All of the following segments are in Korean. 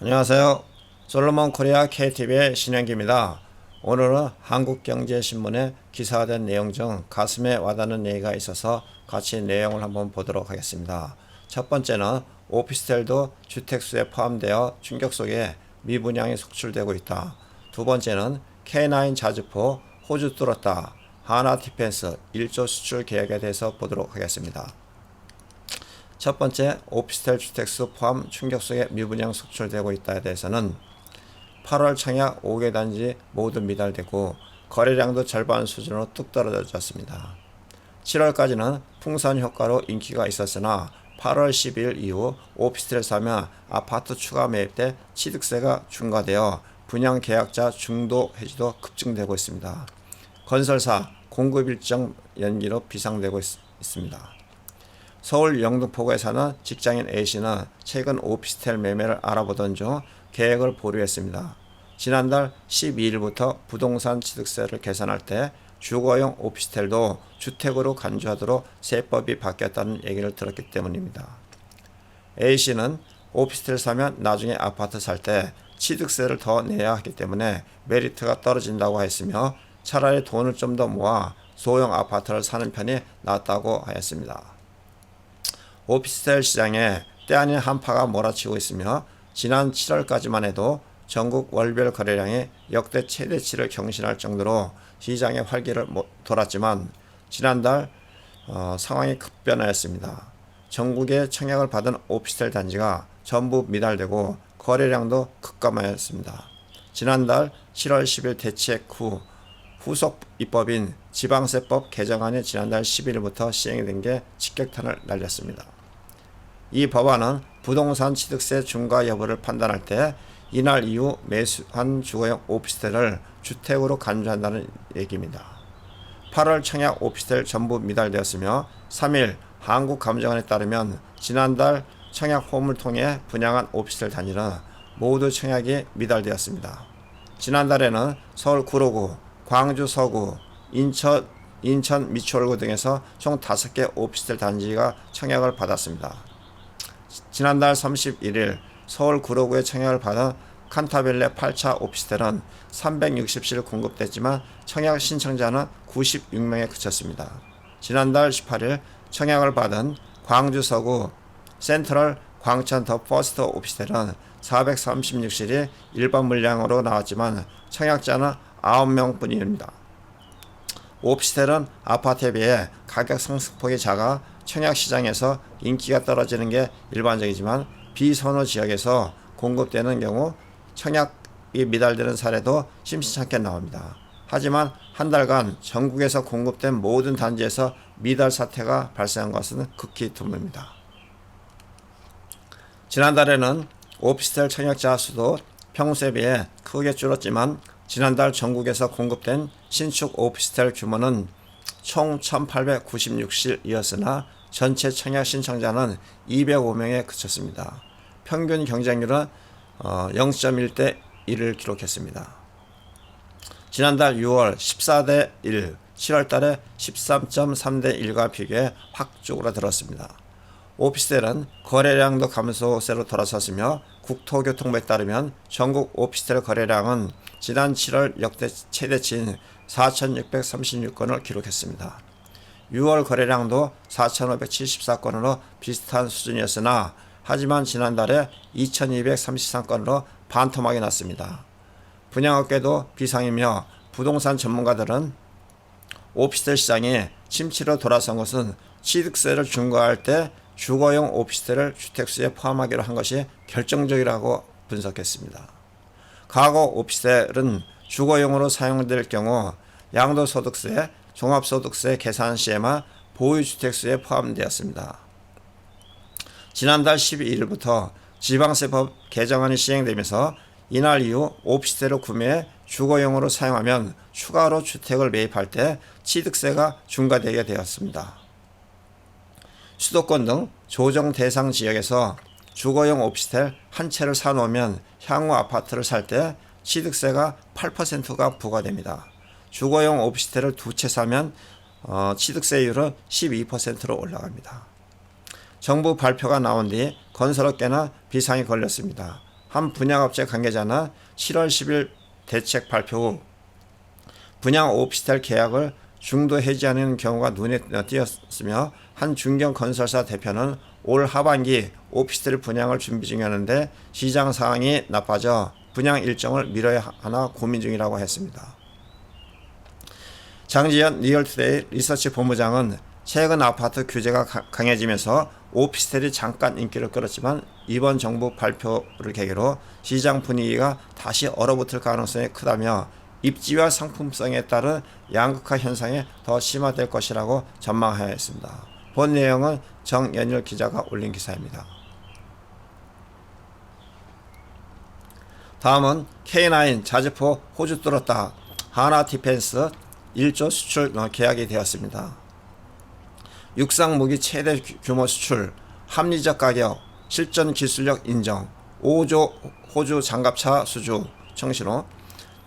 안녕하세요. 솔로몬 코리아 KTV의 신현기입니다. 오늘은 한국경제신문에 기사화된 내용 중 가슴에 와닿는 얘기가 있어서 같이 내용을 한번 보도록 하겠습니다. 첫 번째는 오피스텔도 주택수에 포함되어 충격 속에 미분양이 속출되고 있다. 두 번째는 K9 자주포 호주 뚫었다. 하나디펜스 1조 수출 계획에 대해서 보도록 하겠습니다. 첫 번째, 오피스텔 주택수 포함 충격 속에 미분양 속출되고 있다에 대해서는 8월 청약 5개 단지 모두 미달되고 거래량도 절반 수준으로 뚝 떨어졌습니다. 7월까지는 풍선 효과로 인기가 있었으나 8월 12일 이후 오피스텔 사면 아파트 추가 매입 때 취득세가 중과되어 분양 계약자 중도 해지도 급증되고 있습니다. 건설사 공급 일정 연기로 비상되고 있습니다. 서울 영등포구에 사는 직장인 A씨는 최근 오피스텔 매매를 알아보던 중 계획을 보류했습니다. 지난달 12일부터 부동산 취득세를 계산할 때 주거용 오피스텔도 주택으로 간주하도록 세법이 바뀌었다는 얘기를 들었기 때문입니다. A씨는 오피스텔 사면 나중에 아파트 살 때 취득세를 더 내야 하기 때문에 메리트가 떨어진다고 했으며 차라리 돈을 좀 더 모아 소형 아파트를 사는 편이 낫다고 하였습니다. 오피스텔 시장에 때 아닌 한파가 몰아치고 있으며 지난 7월까지만 해도 전국 월별 거래량이 역대 최대치를 경신할 정도로 시장의 활기를 돌았지만 지난달 상황이 급변하였습니다. 전국에 청약을 받은 오피스텔 단지가 전부 미달되고 거래량도 급감하였습니다. 지난달 7월 10일 대책 후 후속 입법인 지방세법 개정안이 지난달 10일부터 시행이 된 게 직격탄을 날렸습니다. 이 법안은 부동산 취득세 중과 여부를 판단할 때 이날 이후 매수한 주거용 오피스텔을 주택으로 간주한다는 얘기입니다. 8월 청약 오피스텔 전부 미달되었으며 3일 한국감정원에 따르면 지난달 청약 홈을 통해 분양한 오피스텔 단지는 모두 청약이 미달되었습니다. 지난달에는 서울 구로구, 광주 서구, 인천 미추홀구 등에서 총 5개 오피스텔 단지가 청약을 받았습니다. 지난달 31일 서울 구로구에 청약을 받은 칸타빌레 8차 오피스텔은 360실 공급됐지만 청약 신청자는 96명에 그쳤습니다. 지난달 18일 청약을 받은 광주 서구 센트럴 광천 더 퍼스트 오피스텔은 436실이 일반 물량으로 나왔지만 청약자는 9명 뿐입니다. 오피스텔은 아파트에 비해 가격 상승폭이 작아 청약시장에서 인기가 떨어지는 게 일반적이지만 비선호 지역에서 공급되는 경우 청약이 미달되는 사례도 심심찮게 나옵니다. 하지만 한 달간 전국에서 공급된 모든 단지에서 미달 사태가 발생한 것은 극히 드뭅니다. 지난달에는 오피스텔 청약자 수도 평소에 비해 크게 줄었지만 지난달 전국에서 공급된 신축 오피스텔 규모는 총 1896실이었으나 전체 청약 신청자는 205명에 그쳤습니다. 평균 경쟁률은 0.1대 1을 기록했습니다. 지난달 6월 14대 1, 7월달에 13.3대 1과 비교해 확 쪼그라들었습니다. 오피스텔은 거래량도 감소세로 돌아섰으며 국토교통부에 따르면 전국 오피스텔 거래량은 지난 7월 역대 최대치인 4,636건을 기록했습니다. 6월 거래량도 4,574건으로 비슷한 수준이었으나 하지만 지난달에 2,233건으로 반토막이 났습니다. 분양업계도 비상이며 부동산 전문가들은 오피스텔 시장이 침체로 돌아선 것은 취득세를 중과할 때 주거용 오피스텔을 주택수에 포함하기로 한 것이 결정적이라고 분석했습니다. 과거 오피스텔은 주거용으로 사용될 경우 양도소득세, 종합소득세 계산 시에만 보유주택수에 포함되었습니다. 지난달 12일부터 지방세법 개정안이 시행되면서 이날 이후 오피스텔을 구매해 주거용으로 사용하면 추가로 주택을 매입할 때 취득세가 중과되게 되었습니다. 수도권 등 조정 대상 지역에서 주거용 오피스텔 한 채를 사놓으면 향후 아파트를 살 때 취득세가 8%가 부과됩니다. 주거용 오피스텔을 2채 사면 취득세율은 12%로 올라갑니다. 정부 발표가 나온 뒤 건설업계는 비상이 걸렸습니다. 한 분양업체 관계자는 7월 10일 대책 발표 후 분양 오피스텔 계약을 중도 해지하는 경우가 눈에 띄었으며, 한 중견 건설사 대표는 올 하반기 오피스텔 분양을 준비 중이었는데 시장 상황이 나빠져 분양 일정을 미뤄야 하나 고민 중이라고 했습니다. 장지현 리얼투데이 리서치 본부장은 최근 아파트 규제가 강해지면서 오피스텔이 잠깐 인기를 끌었지만 이번 정부 발표를 계기로 시장 분위기가 다시 얼어붙을 가능성이 크다며 입지와 상품성에 따른 양극화 현상이 더 심화될 것이라고 전망하였습니다. 본 내용은 정연일 기자가 올린 기사입니다. 다음은 K9 자주포 호주 뚫었다. 하나디펜스 1조 수출 계약이 되었습니다. 육상 무기 최대 규모 수출, 합리적 가격, 실전 기술력 인정, 5조 호주 장갑차 수주 청신호,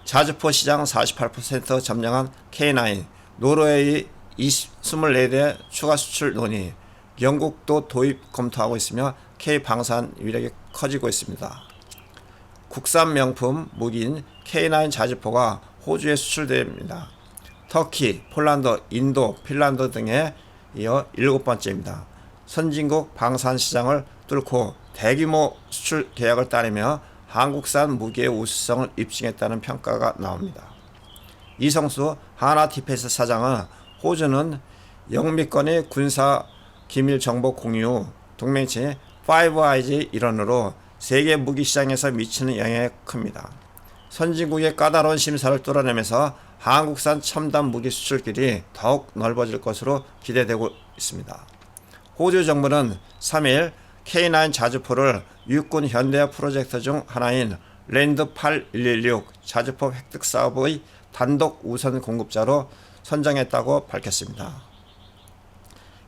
자주포 시장 48% 점령한 K9, 노르웨이 24대 추가 수출 논의, 영국도 도입 검토하고 있으며 K 방산 위력이 커지고 있습니다. 국산 명품 무기인 K9 자주포가 호주에 수출됩니다. 터키, 폴란드, 인도, 핀란드 등에 이어 7번째입니다. 선진국 방산 시장을 뚫고 대규모 수출 계약을 따내며 한국산 무기의 우수성을 입증했다는 평가가 나옵니다. 이성수 하나디펜스 사장은 호주는 영미권의 군사 기밀 정보 공유 동맹체 파이브 아이즈 일원으로 세계 무기 시장에서 미치는 영향이 큽니다. 선진국의 까다로운 심사를 뚫어내면서 한국산 첨단 무기 수출길이 더욱 넓어질 것으로 기대되고 있습니다. 호주 정부는 3일 K9 자주포를 육군 현대화 프로젝트 중 하나인 랜드 8116 자주포 획득 사업의 단독 우선 공급자로 선정했다고 밝혔습니다.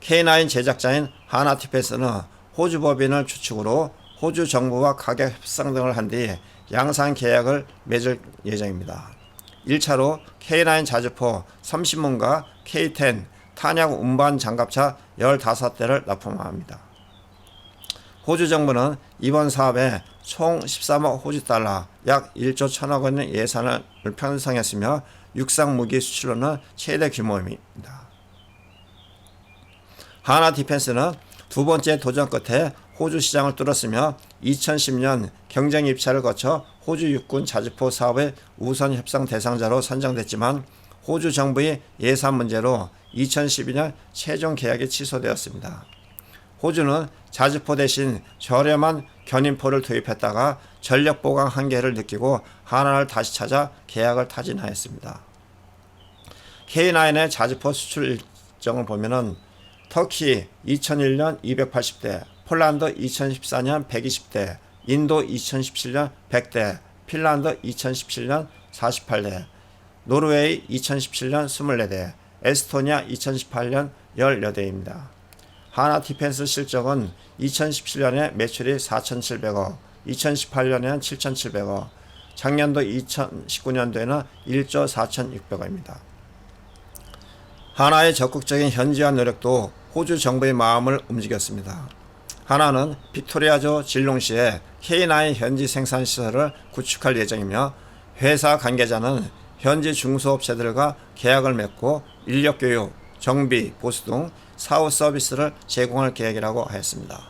K9 제작자인 하나디펜스는 호주 법인을 주축으로 호주 정부와 가격 협상 등을 한 뒤 양산 계약을 맺을 예정입니다. 1차로 K9 자주포 30문과 K10 탄약 운반 장갑차 15대를 납품합니다. 호주 정부는 이번 사업에 총 13억 호주 달러 약 1조 1천억 원의 예산을 편성했으며 육상 무기 수출로는 최대 규모입니다. 하나디펜스는 두 번째 도전 끝에 호주 시장을 뚫었으며 2010년 경쟁 입찰을 거쳐 호주 육군 자주포 사업의 우선 협상 대상자로 선정됐지만 호주 정부의 예산 문제로 2012년 최종 계약이 취소되었습니다. 호주는 자주포 대신 저렴한 견인포를 도입했다가 전력 보강 한계를 느끼고 하나를 다시 찾아 계약을 타진하였습니다. K9의 자주포 수출 일정을 보면은 터키 2001년 280대, 폴란드 2014년 120대, 인도 2017년 100대, 핀란드 2017년 48대, 노르웨이 2017년 24대, 에스토니아 2018년 18대입니다. 하나디펜스 실적은 2017년에 매출이 4,700억, 2018년에는 7,700억, 작년도 2019년도에는 1조 4,600억입니다. 하나의 적극적인 현지화 노력도 호주 정부의 마음을 움직였습니다. 하나는 빅토리아주 질롱시에 K9 현지 생산 시설을 구축할 예정이며 회사 관계자는 현지 중소업체들과 계약을 맺고 인력 교육, 정비, 보수 등 사후 서비스를 제공할 계획이라고 하였습니다.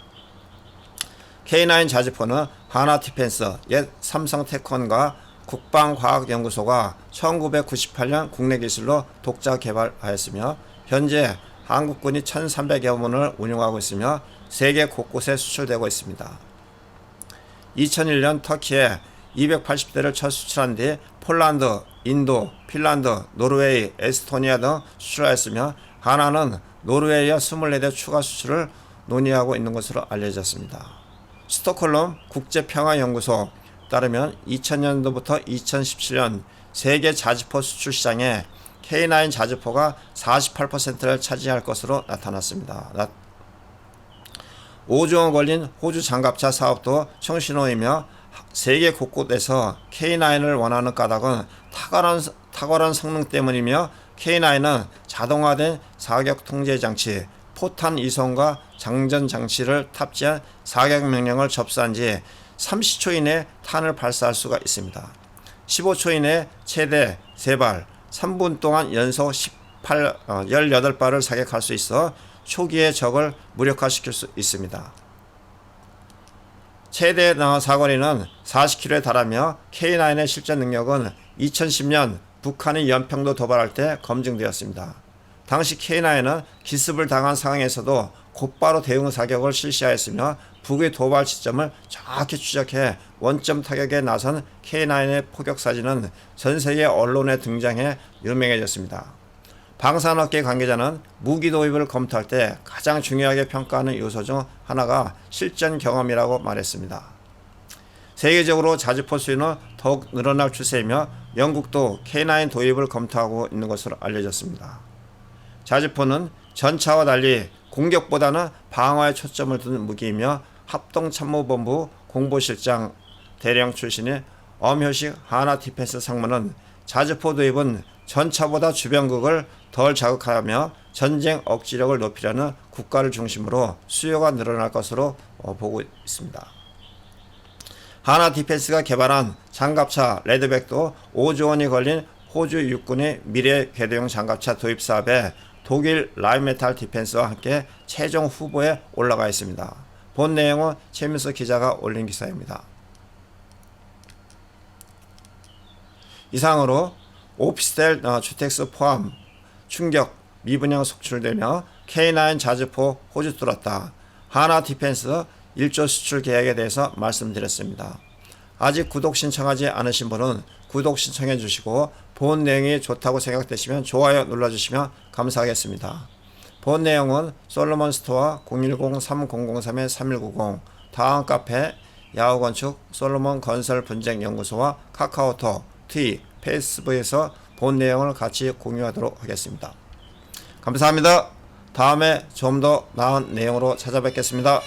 K9 자주포는 하나디펜스, 옛 삼성테크원과 국방과학연구소가 1998년 국내 기술로 독자 개발하였으며 현재 한국군이 1,300여 문을 운용하고 있으며 세계 곳곳에 수출되고 있습니다. 2001년 터키에 280대를 첫 수출한 뒤 폴란드, 인도, 핀란드, 노르웨이, 에스토니아 등 수출하였으며 하나는 노르웨이와 24대 추가 수출을 논의하고 있는 것으로 알려졌습니다. 스톡홀름 국제평화연구소 따르면 2000년도부터 2017년 세계 자주포 수출 시장에 K9 자주포가 48%를 차지할 것으로 나타났습니다. 5조 원 걸린 호주 장갑차 사업도 청신호이며 세계 곳곳에서 K9을 원하는 까닭은 탁월한 성능 때문이며 K9은 자동화된 사격 통제 장치, 포탄 이송과 장전 장치를 탑재한 사격 명령을 접수한 지 30초 이내 탄을 발사할 수가 있습니다. 15초 이내 최대 3발, 3분 동안 연속 18발을 사격할 수 있어 초기에 적을 무력화시킬 수 있습니다. 최대 사거리는 40km에 달하며 K9의 실전 능력은 2010년 북한이 연평도 도발할 때 검증되었습니다. 당시 K9은 기습을 당한 상황에서도 곧바로 대응 사격을 실시하였으며 북의 도발 지점을 정확히 추적해 원점 타격에 나선 K9의 포격 사진은 전세계 언론에 등장해 유명해졌습니다. 방산업계 관계자는 무기 도입을 검토할 때 가장 중요하게 평가하는 요소 중 하나가 실전 경험이라고 말했습니다. 세계적으로 자주포 수요는 더욱 늘어날 추세이며 영국도 K9 도입을 검토하고 있는 것으로 알려졌습니다. 자주포는 전차와 달리 공격보다는 방어에 초점을 둔 무기이며 합동참모본부 공보실장 대령 출신의 엄효식 하나디펜스 상무는 자주포 도입은 전차보다 주변국을 덜 자극하며 전쟁 억지력을 높이려는 국가를 중심으로 수요가 늘어날 것으로 보고 있습니다. 하나디펜스가 개발한 장갑차 레드백도 5조 원이 걸린 호주 육군의 미래 궤도형 장갑차 도입 사업에 독일 라인메탈 디펜스와 함께 최종 후보에 올라가 있습니다. 본 내용은 최민수 기자가 올린 기사입니다. 이상으로 오피스텔 주택수 포함 충격 미분양 속출되며 K9 자주포 호주 뚫었다. 하나 디펜스 1조 수출 계획에 대해서 말씀드렸습니다. 아직 구독 신청하지 않으신 분은 구독 신청해 주시고 본 내용이 좋다고 생각되시면 좋아요 눌러주시면 감사하겠습니다. 본 내용은 솔로몬 스토어 010-3003-3190 다음 카페 야후건축 솔로몬 건설 분쟁 연구소와 카카오톡, T, 페이스북에서 본 내용을 같이 공유하도록 하겠습니다. 감사합니다. 다음에 좀 더 나은 내용으로 찾아뵙겠습니다.